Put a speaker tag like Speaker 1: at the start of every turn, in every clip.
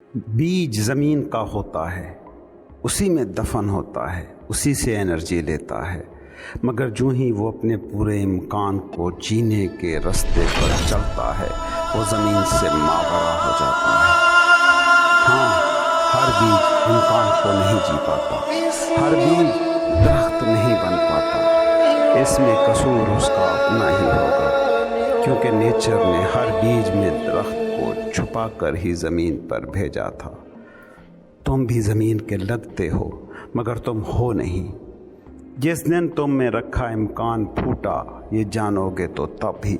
Speaker 1: बीज ज़मीन का होता है, उसी में दफन होता है, उसी से एनर्जी लेता है, मगर जो ही वो अपने पूरे इम्कान को जीने के रास्ते पर चलता है वो ज़मीन से मावरा हो जाता है। हाँ, हर बीज इम्कान को नहीं जी पाता, हर बीज दरख्त नहीं बन पाता। इसमें कसूर उसका अपना ही होगा, क्योंकि नेचर ने हर बीज में दरख्त को छुपा कर ही ज़मीन पर भेजा था। तुम भी ज़मीन के लगते हो, मगर तुम हो नहीं। जिस दिन तुम में रखा इम्कान फूटा, ये जानोगे तो तब ही।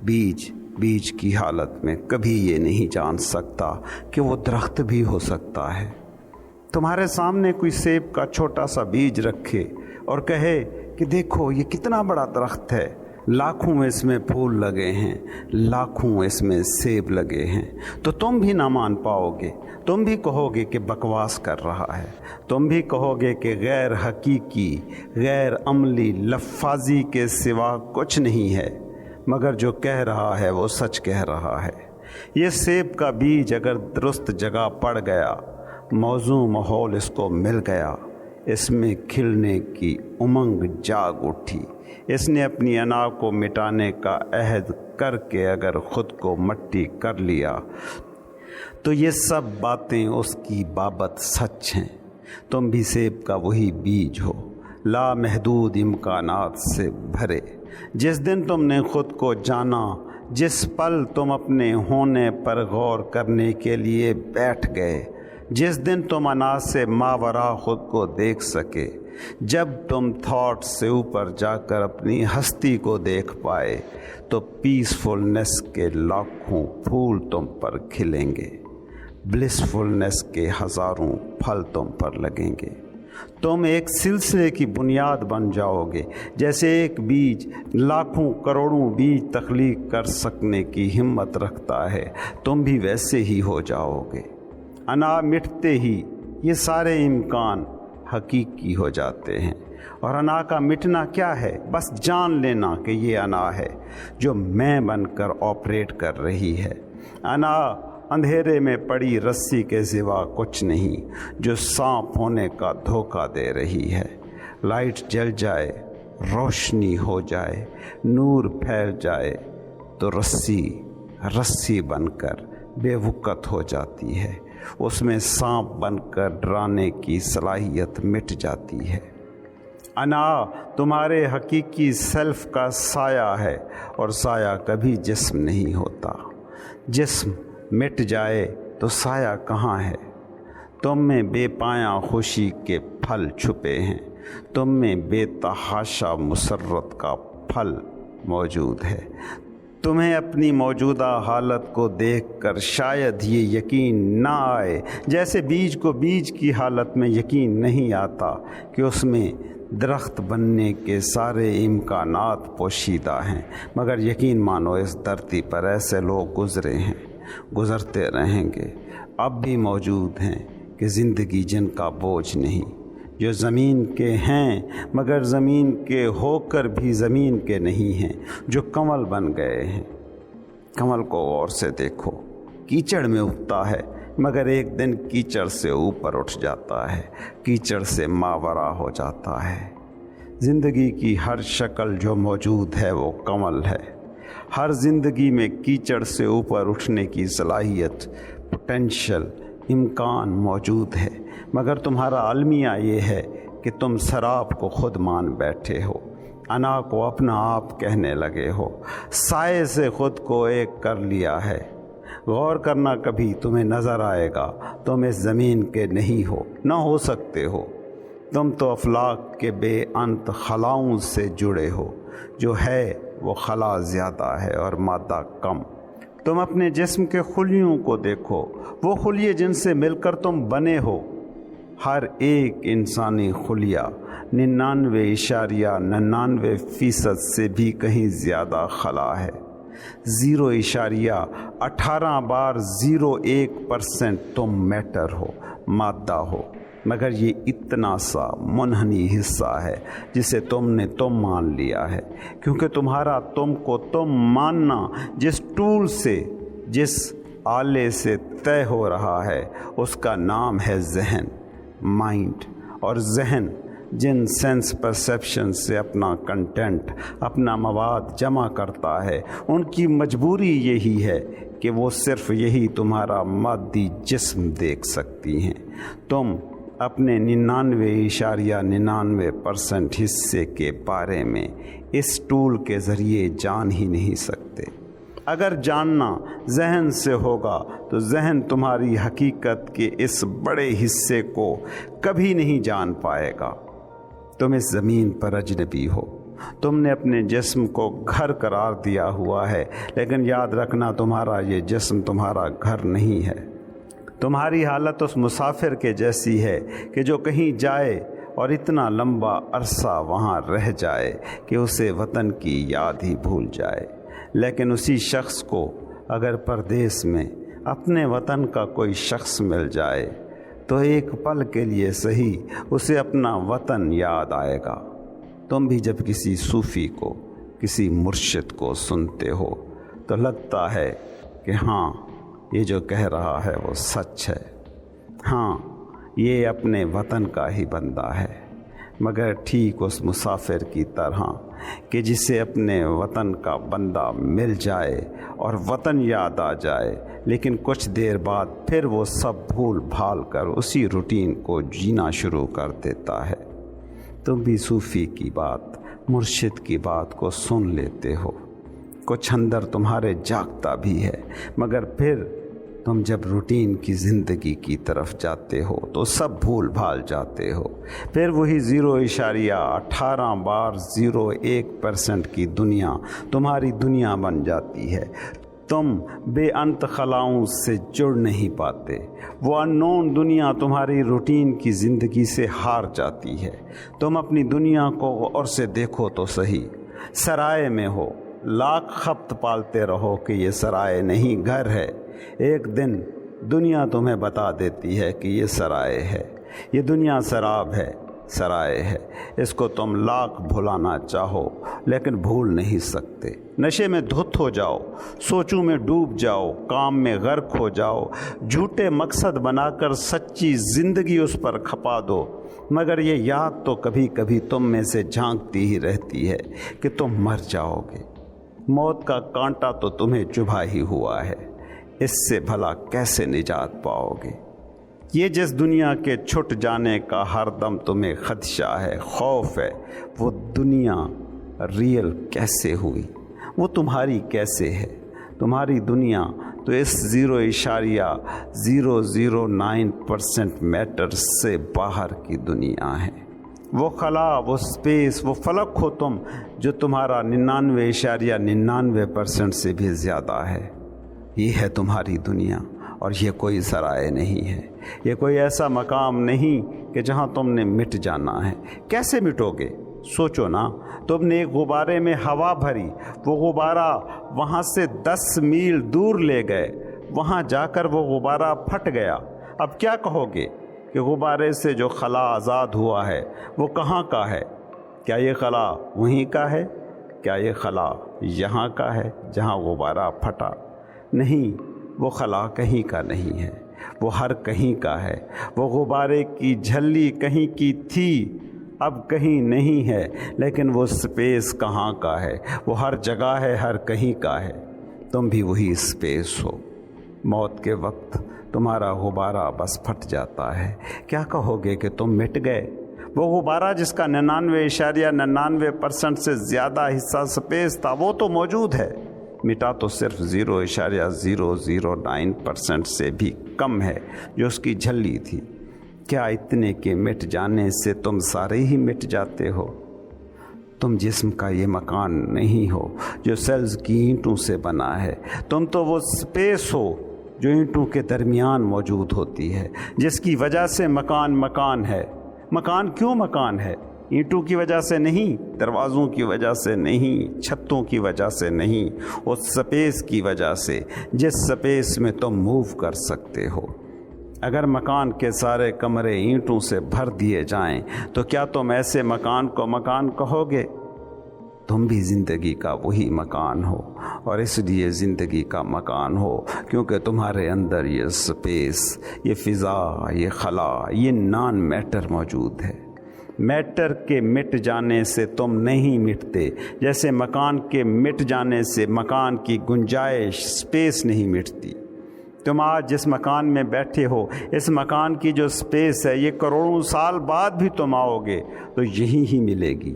Speaker 1: बीज की हालत में कभी ये नहीं जान सकता कि वो दरख्त भी हो सकता है। तुम्हारे सामने कोई सेब का छोटा सा बीज रखे और कहे कि देखो ये कितना बड़ा दरख्त है, लाखों इसमें फूल लगे हैं, लाखों इसमें सेब लगे हैं, तो तुम भी ना मान पाओगे। तुम भी कहोगे कि बकवास कर रहा है, तुम भी कहोगे कि गैर हकीकी, गैर अमली लफ्ज़ी के सिवा कुछ नहीं है, मगर जो कह रहा है वो सच कह रहा है। ये सेब का बीज अगर दुरुस्त जगह पड़ गया, मौजू माहौल इसको मिल गया, इसमें खिलने की उमंग जाग उठी, इसने अपनी अना को मिटाने का अहद करके अगर ख़ुद को मट्टी कर लिया, तो ये सब बातें उसकी बाबत सच हैं। तुम भी सेब का वही बीज हो, लामहदूद इम्कानात से भरे। जिस दिन तुमने ख़ुद को जाना, जिस पल तुम अपने होने पर गौर करने के लिए बैठ गए, जिस दिन तुम अनाज से मावरा ख़ुद को देख सके, जब तुम थॉट से ऊपर जाकर अपनी हस्ती को देख पाए, तो पीसफुलनेस के लाखों फूल तुम पर खिलेंगे, ब्लिसफुलनेस के हज़ारों फल तुम पर लगेंगे। तुम एक सिलसिले की बुनियाद बन जाओगे। जैसे एक बीज लाखों करोड़ों बीज तख्लीक कर सकने की हिम्मत रखता है, तुम भी वैसे ही हो जाओगे। अना मिटते ही ये सारे इम्कान हकीकी हो जाते हैं। और अना का मिटना क्या है? बस जान लेना कि ये अना है जो मैं बनकर ऑपरेट कर रही है। अना अंधेरे में पड़ी रस्सी के सिवा कुछ नहीं, जो सांप होने का धोखा दे रही है। लाइट जल जाए, रोशनी हो जाए, नूर फैल जाए, तो रस्सी बनकर बेवकत हो जाती है, उसमें सांप बनकर डराने की सलाहियत मिट जाती है। अना तुम्हारे हकीकी सेल्फ का साया है, और साया कभी जिस्म नहीं होता। जिस्म मिट जाए तो साया कहाँ है? तुम में बेपाया खुशी के फल छुपे हैं, तुम में बेतहाशा मुसर्रत का फल मौजूद है। तुम्हें अपनी मौजूदा हालत को देखकर शायद ये यकीन ना आए, जैसे बीज को बीज की हालत में यकीन नहीं आता कि उसमें दरख्त बनने के सारे इम्कानात पोशीदा हैं। मगर यकीन मानो, इस धरती पर ऐसे लोग गुज़रे हैं, गुज़रते रहेंगे, अब भी मौजूद हैं कि ज़िंदगी जिनका बोझ नहीं, जो ज़मीन के हैं मगर ज़मीन के होकर भी ज़मीन के नहीं हैं, जो कमल बन गए हैं। कमल को गौर से देखो, कीचड़ में उगता है, मगर एक दिन कीचड़ से ऊपर उठ जाता है, कीचड़ से मावरा हो जाता है। ज़िंदगी की हर शक्ल जो मौजूद है वो कमल है। हर ज़िंदगी में कीचड़ से ऊपर उठने की सलाहियत, पोटेंशियल, इम्कान मौजूद है, मगर तुम्हारा अलमिया ये है कि तुम शराब को खुद मान बैठे हो, अना को अपना आप कहने लगे हो, साए से ख़ुद को एक कर लिया है। गौर करना, कभी तुम्हें नज़र आएगा तुम इस ज़मीन के नहीं हो, ना हो सकते हो। तुम तो अफलाक के बेअंत खलाओं से जुड़े हो, जो है वो खला ज़्यादा है और मादा कम। तुम अपने जिस्म के खुलियों को देखो, वो खुलिये जिनसे मिलकर तुम बने हो। हर एक इंसानी खुलिया 99.99% से भी कहीं ज़्यादा खला है। 0.18 बार 0.1% तुम मैटर हो, मादा हो, मगर ये इतना सा मुनहनी हिस्सा है जिसे तुमने तुम मान लिया है, क्योंकि तुम्हारा तुम को तुम मानना जिस टूल से, जिस आले से तय हो रहा है उसका नाम है जहन, माइंड। और जहन जिन सेंस परसेप्शन से अपना कंटेंट, अपना मवाद जमा करता है, उनकी मजबूरी यही है कि वो सिर्फ यही तुम्हारा मादी जिस्म देख सकती हैं। तुम अपने 99.99% हिस्से के बारे में इस टूल के ज़रिए जान ही नहीं सकते। अगर जानना जहन से होगा तो जहन तुम्हारी हकीकत के इस बड़े हिस्से को कभी नहीं जान पाएगा। तुम इस ज़मीन पर अजनबी हो, तुमने अपने जिस्म को घर करार दिया हुआ है, लेकिन याद रखना तुम्हारा ये जिस्म तुम्हारा घर नहीं है। तुम्हारी हालत उस मुसाफिर के जैसी है कि जो कहीं जाए और इतना लंबा अरसा वहाँ रह जाए कि उसे वतन की याद ही भूल जाए। लेकिन उसी शख्स को अगर परदेस में अपने वतन का कोई शख्स मिल जाए तो एक पल के लिए सही उसे अपना वतन याद आएगा। तुम भी जब किसी सूफ़ी को, किसी मुर्शिद को सुनते हो तो लगता है कि हाँ, ये जो कह रहा है वो सच है, हाँ ये अपने वतन का ही बंदा है। मगर ठीक उस मुसाफिर की तरह कि जिसे अपने वतन का बंदा मिल जाए और वतन याद आ जाए, लेकिन कुछ देर बाद फिर वो सब भूल भाल कर उसी रूटीन को जीना शुरू कर देता है। तुम भी सूफ़ी की बात, मुर्शिद की बात को सुन लेते हो, कुछ अंदर तुम्हारे जागता भी है, मगर फिर तुम जब रूटीन की ज़िंदगी की तरफ जाते हो तो सब भूल भाल जाते हो। फिर वही 0.18/01% की दुनिया तुम्हारी दुनिया बन जाती है। तुम बेअंत खलाओं से जुड़ नहीं पाते। वो अननोन दुनिया तुम्हारी रूटीन की ज़िंदगी से हार जाती है। तुम अपनी दुनिया को और से देखो तो सही, सराय में हो, लाख खपत पालते रहो कि ये सराय नहीं घर है। एक दिन दुनिया तुम्हें बता देती है कि ये सराय है, ये दुनिया शराब है, सराय है। इसको तुम लाख भुलाना चाहो लेकिन भूल नहीं सकते। नशे में धुत हो जाओ, सोचों में डूब जाओ, काम में गर्क हो जाओ, झूठे मकसद बनाकर सच्ची ज़िंदगी उस पर खपा दो, मगर ये याद तो कभी कभी तुम में से झांकती ही रहती है कि तुम मर जाओगे। मौत का कांटा तो तुम्हें चुभा ही हुआ है, इससे भला कैसे निजात पाओगे। ये जिस दुनिया के छुट जाने का हरदम तुम्हें खदशा है, खौफ है, वो दुनिया रियल कैसे हुई, वो तुम्हारी कैसे है। तुम्हारी दुनिया तो इस 0.009% मैटर से बाहर की दुनिया है। वो खला, वो स्पेस, वो फलक हो तुम, जो तुम्हारा 99.99% से भी ज़्यादा है। ये है तुम्हारी दुनिया, और ये कोई सराय नहीं है, ये कोई ऐसा मकाम नहीं कि जहाँ तुमने मिट जाना है। कैसे मिटोगे? सोचो ना, तुमने एक गुब्बारे में हवा भरी, वो गुब्बारा वहाँ से 10 मील दूर ले गए, वहाँ जाकर वो गुब्बारा फट गया। अब क्या कहोगे कि गुब्बारे से जो खला आज़ाद हुआ है वो कहाँ का है? क्या ये खला वहीं का है? क्या ये खला यहाँ का है जहाँ गुब्बारा फटा? नहीं, वो खला कहीं का नहीं है, वो हर कहीं का है। वो गुब्बारे की झल्ली कहीं की थी, अब कहीं नहीं है, लेकिन वो स्पेस कहाँ का है? वो हर जगह है, हर कहीं का है। तुम भी वही स्पेस हो। मौत के वक्त तुम्हारा गुब्बारा बस फट जाता है, क्या कहोगे कि तुम मिट गए? वो गुब्बारा जिसका 99.99% से ज़्यादा हिस्सा स्पेस था, वो तो मौजूद है। मिटा तो सिर्फ 0.009% से भी कम है जो उसकी झल्ली थी। क्या इतने के मिट जाने से तुम सारे ही मिट जाते हो? तुम जिस्म का ये मकान नहीं हो जो सेल्स की ईंटों से बना है। तुम तो वो स्पेस हो जो ईंटों के दरमियान मौजूद होती है, जिसकी वजह से मकान मकान है। मकान क्यों मकान है? ईंटों की वजह से नहीं, दरवाज़ों की वजह से नहीं, छतों की वजह से नहीं, उस स्पेस की वजह से जिस स्पेस में तुम मूव कर सकते हो। अगर मकान के सारे कमरे ईंटों से भर दिए जाएं तो क्या तुम ऐसे मकान को मकान कहोगे? تم بھی زندگی کا وہی مکان ہو، اور اس لیے زندگی کا مکان ہو کیونکہ تمہارے اندر یہ سپیس، یہ فضا، یہ خلا، یہ نان میٹر موجود ہے۔ میٹر کے مٹ جانے سے تم نہیں مٹتے، جیسے مکان کے مٹ جانے سے مکان کی گنجائش، سپیس نہیں مٹتی۔ تم آج جس مکان میں بیٹھے ہو، اس مکان کی جو سپیس ہے، یہ کروڑوں سال بعد بھی تم آؤ گے تو یہی ہی ملے گی۔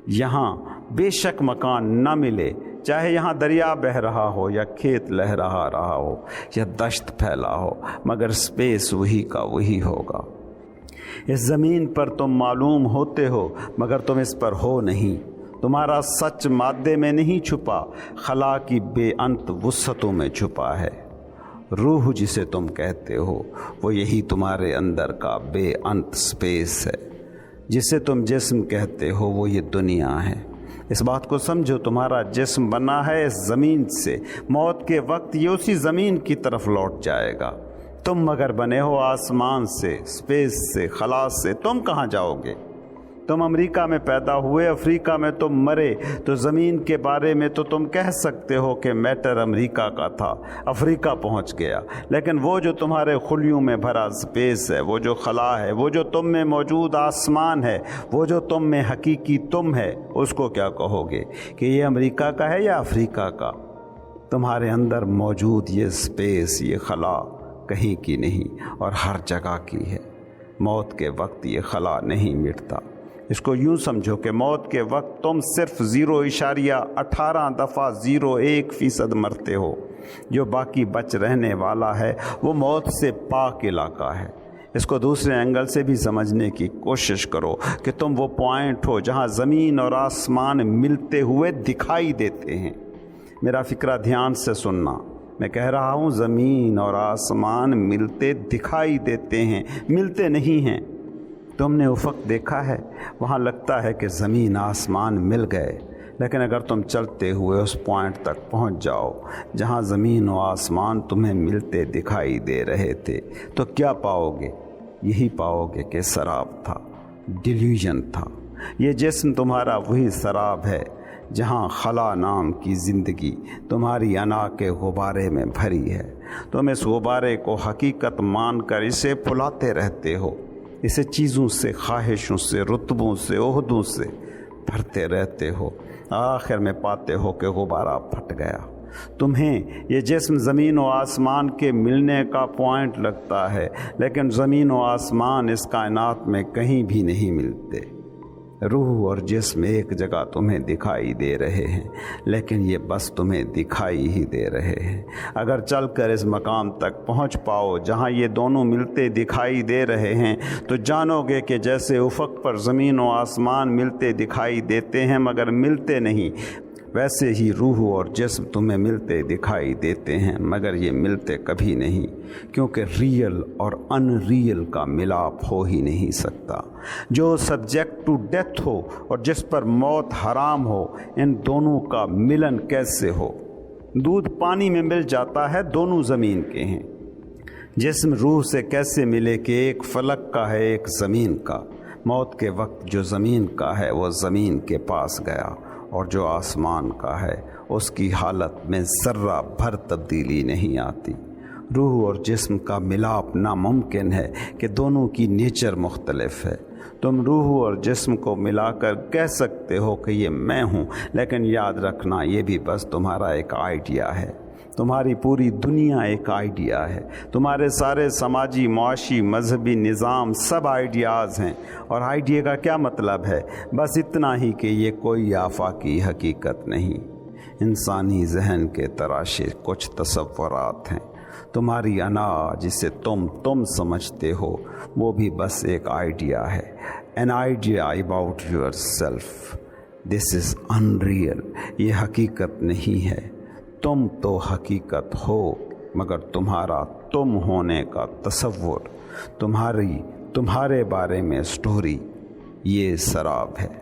Speaker 1: یہاں بے شک مکان نہ ملے، چاہے یہاں دریا بہہ رہا ہو یا کھیت لہرا رہا ہو یا دشت پھیلا ہو، مگر سپیس وہی کا وہی ہوگا۔ اس زمین پر تم معلوم ہوتے ہو مگر تم اس پر ہو نہیں۔ تمہارا سچ مادے میں نہیں چھپا، خلا کی بے انت وسعتوں میں چھپا ہے۔ روح جسے تم کہتے ہو وہ یہی تمہارے اندر کا بے انت سپیس ہے۔ جسے تم جسم کہتے ہو وہ یہ دنیا ہے۔ اس بات کو سمجھو، تمہارا جسم بنا ہے اس زمین سے، موت کے وقت یہ اسی زمین کی طرف لوٹ جائے گا۔ تم مگر بنے ہو آسمان سے، سپیس سے، خلا سے، تم کہاں جاؤ گے؟ تم امریکہ میں پیدا ہوئے، افریقہ میں تم مرے، تو زمین کے بارے میں تو تم کہہ سکتے ہو کہ میٹر امریکہ کا تھا، افریقہ پہنچ گیا، لیکن وہ جو تمہارے خلیوں میں بھرا سپیس ہے، وہ جو خلا ہے، وہ جو تم میں موجود آسمان ہے، وہ جو تم میں حقیقی تم ہے، اس کو کیا کہو گے کہ یہ امریکہ کا ہے یا افریقہ کا؟ تمہارے اندر موجود یہ سپیس، یہ خلا کہیں کی نہیں اور ہر جگہ کی ہے۔ موت کے وقت یہ خلا نہیں مٹتا۔ اس کو یوں سمجھو کہ موت کے وقت تم صرف 0.18 دفعہ 0.1% مرتے ہو۔ جو باقی بچ رہنے والا ہے وہ موت سے پاک علاقہ ہے۔ اس کو دوسرے اینگل سے بھی سمجھنے کی کوشش کرو کہ تم وہ پوائنٹ ہو جہاں زمین اور آسمان ملتے ہوئے دکھائی دیتے ہیں۔ میرا فکرہ دھیان سے سننا، میں کہہ رہا ہوں زمین اور آسمان ملتے دکھائی دیتے ہیں، ملتے نہیں ہیں۔ تم نے افق دیکھا ہے، وہاں لگتا ہے کہ زمین آسمان مل گئے، لیکن اگر تم چلتے ہوئے اس پوائنٹ تک پہنچ جاؤ جہاں زمین و آسمان تمہیں ملتے دکھائی دے رہے تھے تو کیا پاؤ گے؟ یہی پاؤ گے کہ سراب تھا، ڈیلیوژن تھا۔ یہ جسم تمہارا وہی سراب ہے جہاں خلا نام کی زندگی تمہاری انا کے غبارے میں بھری ہے۔ تم اس غبارے کو حقیقت مان کر اسے پھلاتے رہتے ہو، اسے چیزوں سے، خواہشوں سے، رتبوں سے، عہدوں سے بھرتے رہتے ہو، آخر میں پاتے ہو کہ غبارہ پھٹ گیا۔ تمہیں یہ جسم زمین و آسمان کے ملنے کا پوائنٹ لگتا ہے، لیکن زمین و آسمان اس کائنات میں کہیں بھی نہیں ملتے۔ روح اور جسم ایک جگہ تمہیں دکھائی دے رہے ہیں، لیکن یہ بس تمہیں دکھائی ہی دے رہے ہیں۔ اگر چل کر اس مقام تک پہنچ پاؤ جہاں یہ دونوں ملتے دکھائی دے رہے ہیں تو جانو گے کہ جیسے افق پر زمین و آسمان ملتے دکھائی دیتے ہیں مگر ملتے نہیں، ویسے ہی روح اور جسم تمہیں ملتے دکھائی دیتے ہیں مگر یہ ملتے کبھی نہیں، کیونکہ ریئل اور ان ریئل کا ملاپ ہو ہی نہیں سکتا۔ جو سبجیکٹ ٹو ڈیتھ ہو اور جس پر موت حرام ہو، ان دونوں کا ملن کیسے ہو؟ دودھ پانی میں مل جاتا ہے، دونوں زمین کے ہیں۔ جسم روح سے کیسے ملے کہ ایک فلک کا ہے ایک زمین کا؟ موت کے وقت جو زمین کا ہے وہ زمین کے پاس گیا، اور جو آسمان کا ہے اس کی حالت میں ذرہ بھر تبدیلی نہیں آتی۔ روح اور جسم کا ملاپ ناممکن ہے کہ دونوں کی نیچر مختلف ہے۔ تم روح اور جسم کو ملا کر کہہ سکتے ہو کہ یہ میں ہوں، لیکن یاد رکھنا یہ بھی بس تمہارا ایک آئیڈیا ہے۔ تمہاری پوری دنیا ایک آئیڈیا ہے، تمہارے سارے سماجی، معاشی، مذہبی نظام سب آئیڈیاز ہیں، اور آئیڈیا کا کیا مطلب ہے؟ بس اتنا ہی کہ یہ کوئی آفاقی حقیقت نہیں، انسانی ذہن کے تراشے کچھ تصورات ہیں۔ تمہاری انا جسے تم سمجھتے ہو وہ بھی بس ایک آئیڈیا ہے، an idea about yourself. This is unreal. یہ حقیقت نہیں ہے۔ تم تو حقیقت ہو، مگر تمہارا تم ہونے کا تصور، تمہارے بارے میں سٹوری، یہ سراب ہے۔